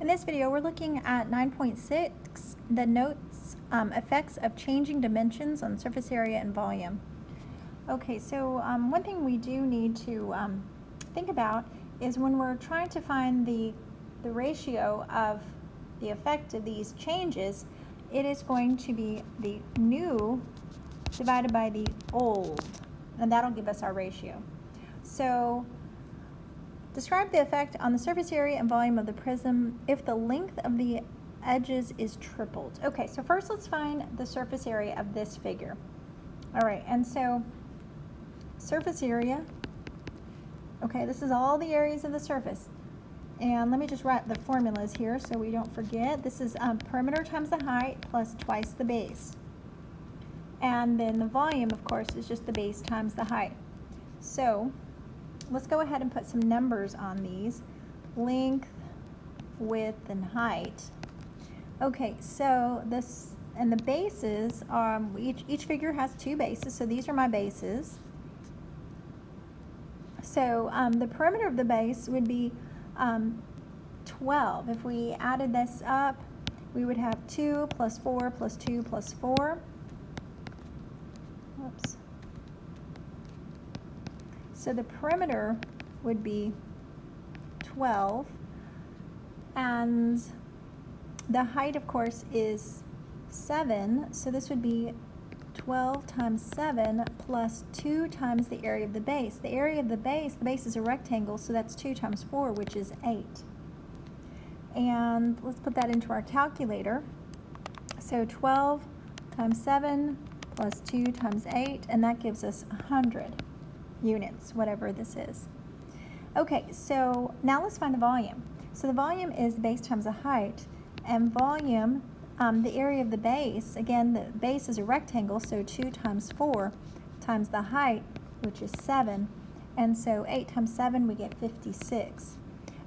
In this video, we're looking at 9.6, the notes effects of changing dimensions on surface area and volume. Okay, so one thing we do need to think about is when we're trying to find the ratio of the effect of these changes, it is going to be the new divided by the old, and that'll give us our ratio. So describe the effect on the surface area and volume of the prism if the length of the edges is tripled. Okay, so first let's find the surface area of this figure. All right, and so surface area, okay, this is all the areas of the surface. And let me just write the formulas here so we don't forget. This is perimeter times the height plus twice the base. And then the volume, of course, is just the base times the height. So let's go ahead and put some numbers on these. Length, width, and height. Okay, so this, and the bases, each figure has two bases, so these are my bases. So the perimeter of the base would be 12. If we added this up, we would have 2 plus 4 plus 2 plus 4. Oops. So the perimeter would be 12, and the height, of course, is 7, so this would be 12 times 7 plus 2 times the area of the base. The area of the base is a rectangle, so that's 2 times 4, which is 8. And let's put that into our calculator. So 12 times 7 plus 2 times 8, and that gives us 100 units, whatever this is. Okay, so now let's find the volume. So the volume is the base times the height, and volume, the area of the base, again, the base is a rectangle, so 2 times 4 times the height, which is 7, and so 8 times 7, we get 56.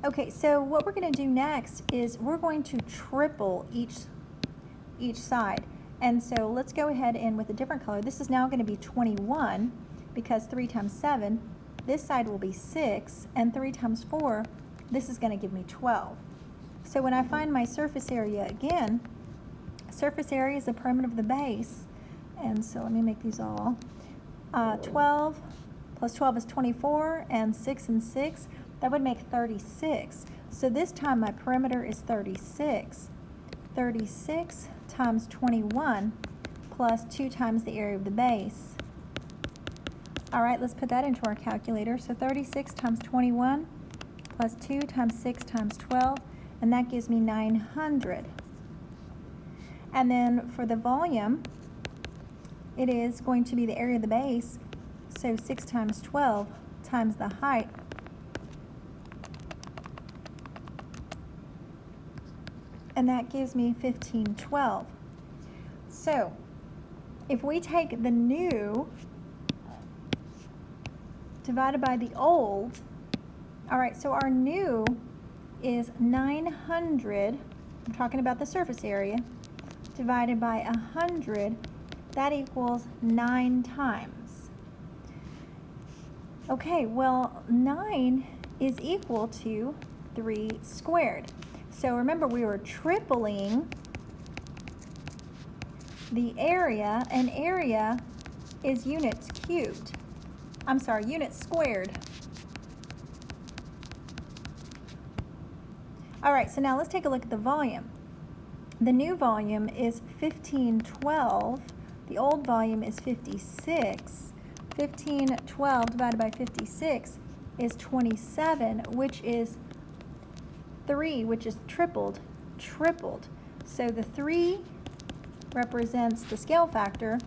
Okay, so what we're going to do next is we're going to triple each side. And so let's go ahead and with a different color, this is now going to be 21, because 3 times 7, this side will be 6, and 3 times 4, this is going to give me 12. So when I find my surface area again, surface area is the perimeter of the base, and so let me make these all. 12 plus 12 is 24, and 6 and 6, that would make 36. So this time my perimeter is 36. 36 times 21 plus 2 times the area of the base. All right, let's put that into our calculator. So 36 times 21 plus 2 times 6 times 12, and that gives me 900. And then for the volume, it is going to be the area of the base, so 6 times 12 times the height. And that gives me 1512. So if we take the new divided by the old, all right, so our new is 900, I'm talking about the surface area, divided by 100, that equals 9 times. Okay, well, 9 is equal to 3 squared. So remember, we were tripling the area, and area is units cubed. I'm sorry, units squared. All right, so now let's take a look at the volume. The new volume is 1512. The old volume is 56. 1512 divided by 56 is 27, which is 3, which is tripled. So the 3 represents the scale factor,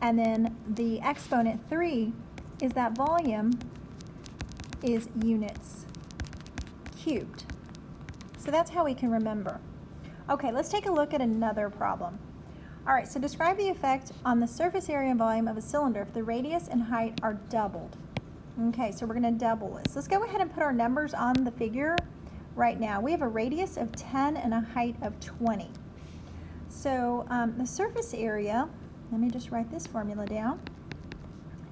and then the exponent 3 is that volume is units cubed. So that's how we can remember. Okay, let's take a look at another problem. All right, so describe the effect on the surface area and volume of a cylinder if the radius and height are doubled. Okay, so we're going to double this. Let's go ahead and put our numbers on the figure right now. We have a radius of 10 and a height of 20. So the surface area, let me just write this formula down,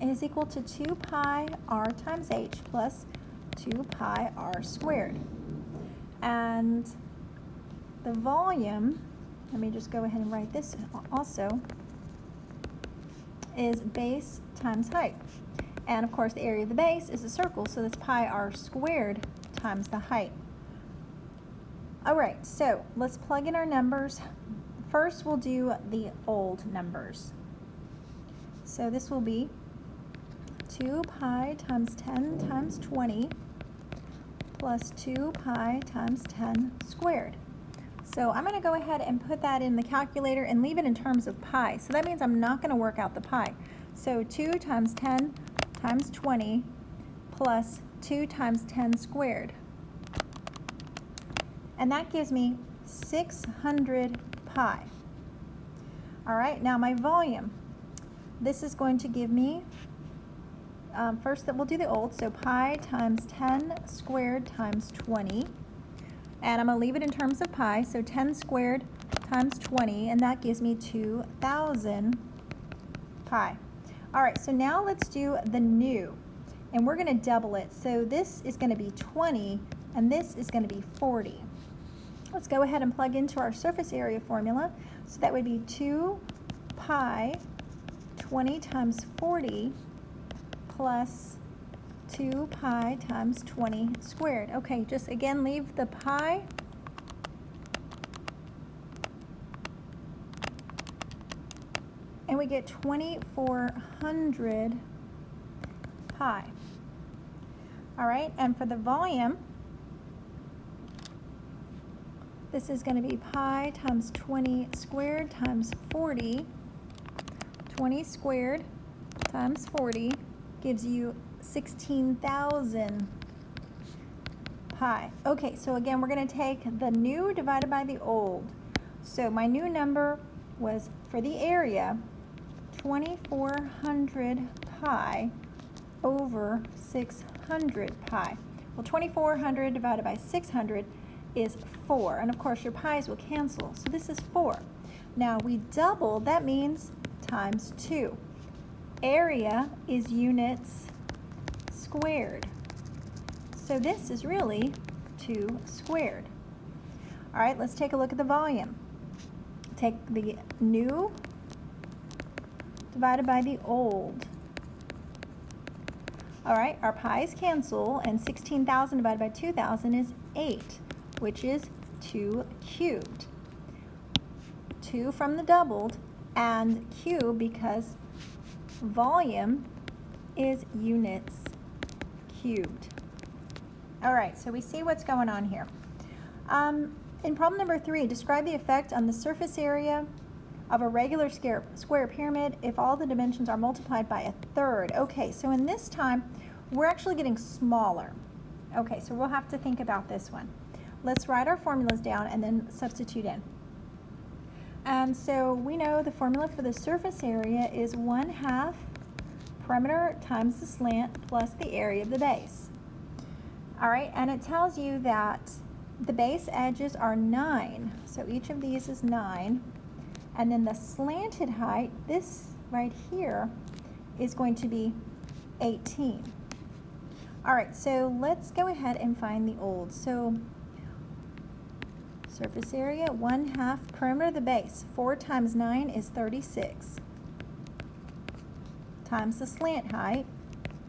is equal to 2 pi r times h plus 2 pi r squared. And the volume, let me just go ahead and write this also, is base times height. And of course the area of the base is a circle, so that's pi r squared times the height. All right, so let's plug in our numbers. First we'll do the old numbers. So this will be 2 pi times 10 times 20 plus 2 pi times 10 squared. So I'm going to go ahead and put that in the calculator and leave it in terms of pi. So that means I'm not going to work out the pi. So 2 times 10 times 20 plus 2 times 10 squared. And that gives me 600 pi. All right, now my volume. This is going to give me, first that we'll do the old, so pi times 10 squared times 20. And I'm going to leave it in terms of pi, so 10 squared times 20, and that gives me 2,000 pi. All right, so now let's do the new, and we're going to double it. So this is going to be 20, and this is going to be 40. Let's go ahead and plug into our surface area formula. So that would be 2 pi 20 times 40 plus 2 pi times 20 squared. Okay, just again leave the pi. And we get 2,400 pi. All right, and for the volume, this is going to be pi times 20 squared times 40. 20 squared times 40 gives you 16,000 pi. Okay, so again, we're going to take the new divided by the old. So my new number was, for the area, 2,400 pi over 600 pi. Well, 2,400 divided by 600 is 4. And of course, your pi's will cancel. So this is 4. Now, we double, that means times 2. Area is units squared. So this is really 2 squared. All right, let's take a look at the volume. Take the new divided by the old. All right, our pi's cancel, and 16,000 divided by 2,000 is 8, which is 2 cubed. 2 from the doubled, and cube because volume is units cubed. All right, so we see what's going on here. In problem number 3, describe the effect on the surface area of a regular square pyramid if all the dimensions are multiplied by 1/3. Okay, so in this time, we're actually getting smaller. Okay, so we'll have to think about this one. Let's write our formulas down and then substitute in. And so we know the formula for the surface area is 1/2 perimeter times the slant plus the area of the base. All right, and it tells you that the base edges are 9, so each of these is 9. And then the slanted height, this right here, is going to be 18. All right, so let's go ahead and find the old. So surface area, 1/2 perimeter of the base. 4 times 9 is 36. Times the slant height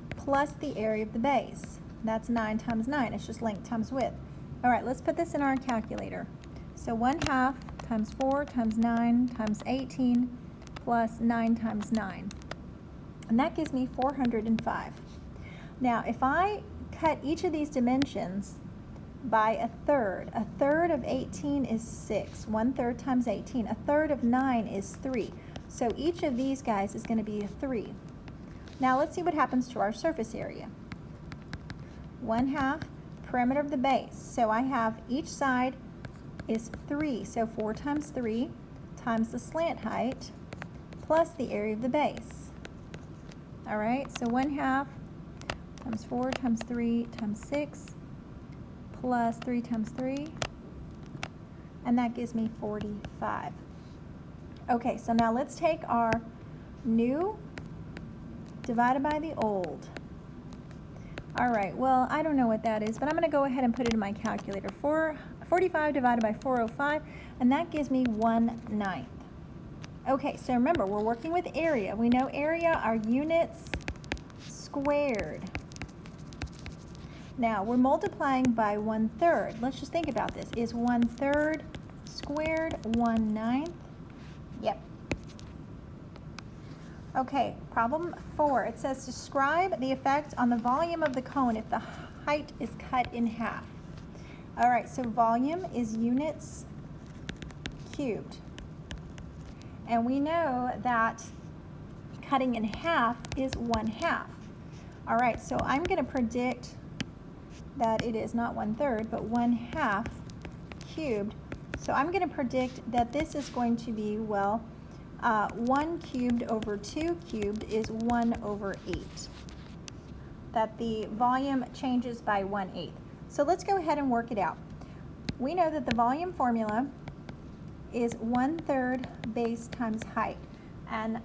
plus the area of the base. That's 9 times 9. It's just length times width. All right, let's put this in our calculator. So 1/2 times 4 times 9 times 18 plus 9 times 9. And that gives me 405. Now, if I cut each of these dimensions by 1/3, 1/3 of 18 is 6. 1/3 times 18. 1/3 of 9 is 3. So each of these guys is going to be a 3. Now let's see what happens to our surface area. 1/2 perimeter of the base. So I have each side is 3. So 4 times 3 times the slant height plus the area of the base. All right, so 1/2 times 4 times 3 times 6 plus 3 times 3, and that gives me 45. Okay, so now let's take our new divided by the old. All right, well, I don't know what that is, but I'm going to go ahead and put it in my calculator. 45 divided by 405, and that gives me 1/9. Okay, so remember, we're working with area. We know area are units squared. Now, we're multiplying by 1/3. Let's just think about this. Is 1/3 squared 1/9? Yep. Okay, problem 4. It says describe the effect on the volume of the cone if the height is cut in half. All right, so volume is units cubed. And we know that cutting in half is 1/2. All right, so I'm going to predict that it is not 1/3, but 1/2 cubed. So I'm going to predict that this is going to be, well, 1 cubed over 2 cubed is 1/8. That the volume changes by 1/8. So let's go ahead and work it out. We know that the volume formula is 1/3 base times height. And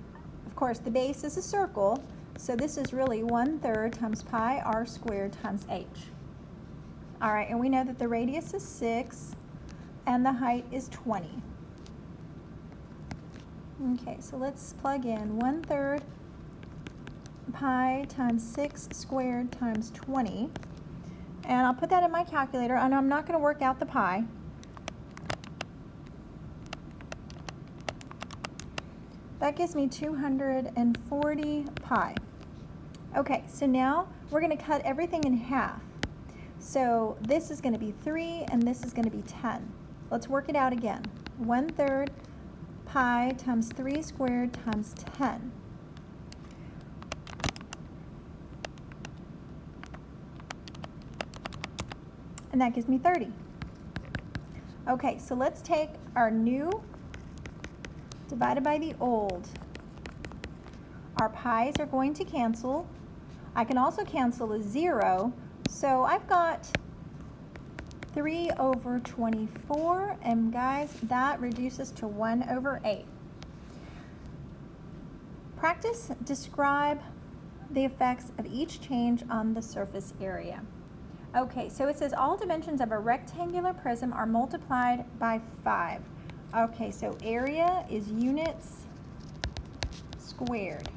of course the base is a circle, so this is really 1/3 times pi r squared times h. All right, and we know that the radius is 6 and the height is 20. Okay, so let's plug in 1/3 pi times 6 squared times 20. And I'll put that in my calculator, and I'm not going to work out the pi. That gives me 240 pi. Okay, so now we're going to cut everything in half. So this is going to be 3 and this is going to be 10. Let's work it out again. 1/3 pi times 3 squared times 10. And that gives me 30. Okay, so let's take our new divided by the old. Our pi's are going to cancel. I can also cancel a 0. So I've got 3/24, and guys, that reduces to 1/8. Practice describe the effects of each change on the surface area. Okay, so it says all dimensions of a rectangular prism are multiplied by 5. Okay, so area is units squared.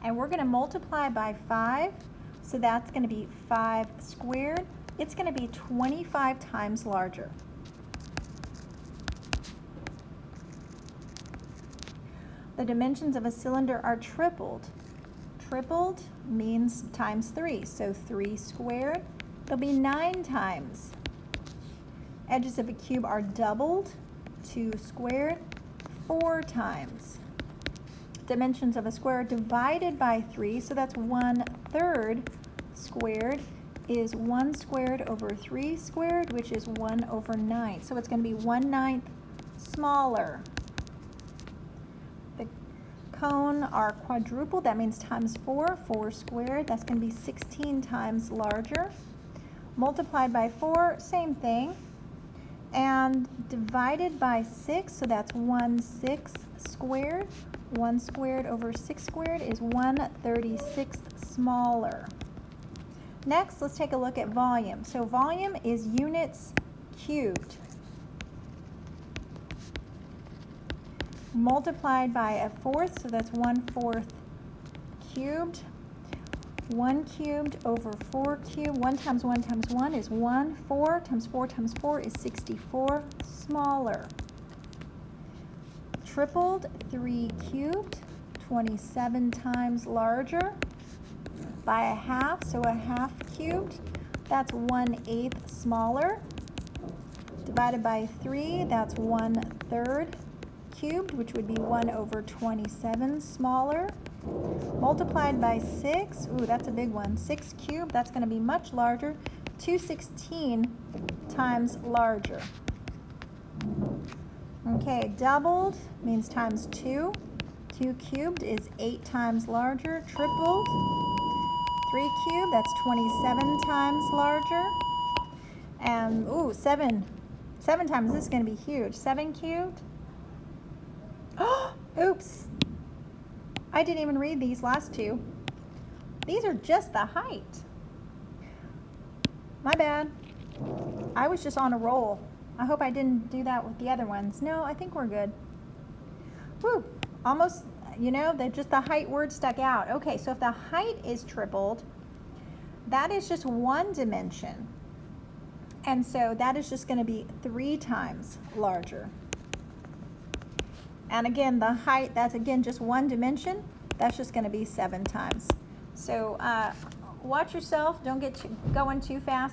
And we're going to multiply by 5, so that's going to be 5 squared. It's going to be 25 times larger. The dimensions of a cylinder are tripled. Tripled means times 3, so 3 squared, they'll be 9 times. Edges of a cube are doubled, 2 squared, 4 times. Dimensions of a square divided by 3, so that's 1/3 squared, is 1 squared over 3 squared, which is 1/9. So it's going to be 1/9 smaller. The cone are quadrupled, that means times 4, 4 squared, that's going to be 16 times larger. Multiplied by 4, same thing. And divided by 6, so that's 1/6 squared. 1 squared over 6 squared is 1/36 smaller. Next, let's take a look at volume. So volume is units cubed multiplied by 1/4, so that's 1/4 cubed. 1 cubed over 4 cubed. 1 times 1 times 1 is 1. 4 times 4 times 4 is 64 smaller. Tripled, 3 cubed, 27 times larger. By 1/2, so 1/2 cubed, that's 1/8 smaller. Divided by 3, that's 1/3 cubed, which would be 1/27 smaller. Multiplied by 6, ooh, that's a big one. 6 cubed, that's going to be much larger. 216 times larger. Okay, doubled means times 2. 2 cubed is 8 times larger. Tripled, 3 cubed, that's 27 times larger. And, ooh, 7 times, this is going to be huge. 7 cubed. Oops. I didn't even read these last two. These are just the height. My bad. I was just on a roll. I hope I didn't do that with the other ones. No, I think we're good. Whew, almost, you know, just the height word stuck out. Okay, so if the height is tripled, that is just one dimension. And so that is just going to be 3 times larger. And again, the height, that's again just one dimension. That's just going to be 7 times. So watch yourself. Don't get going too fast.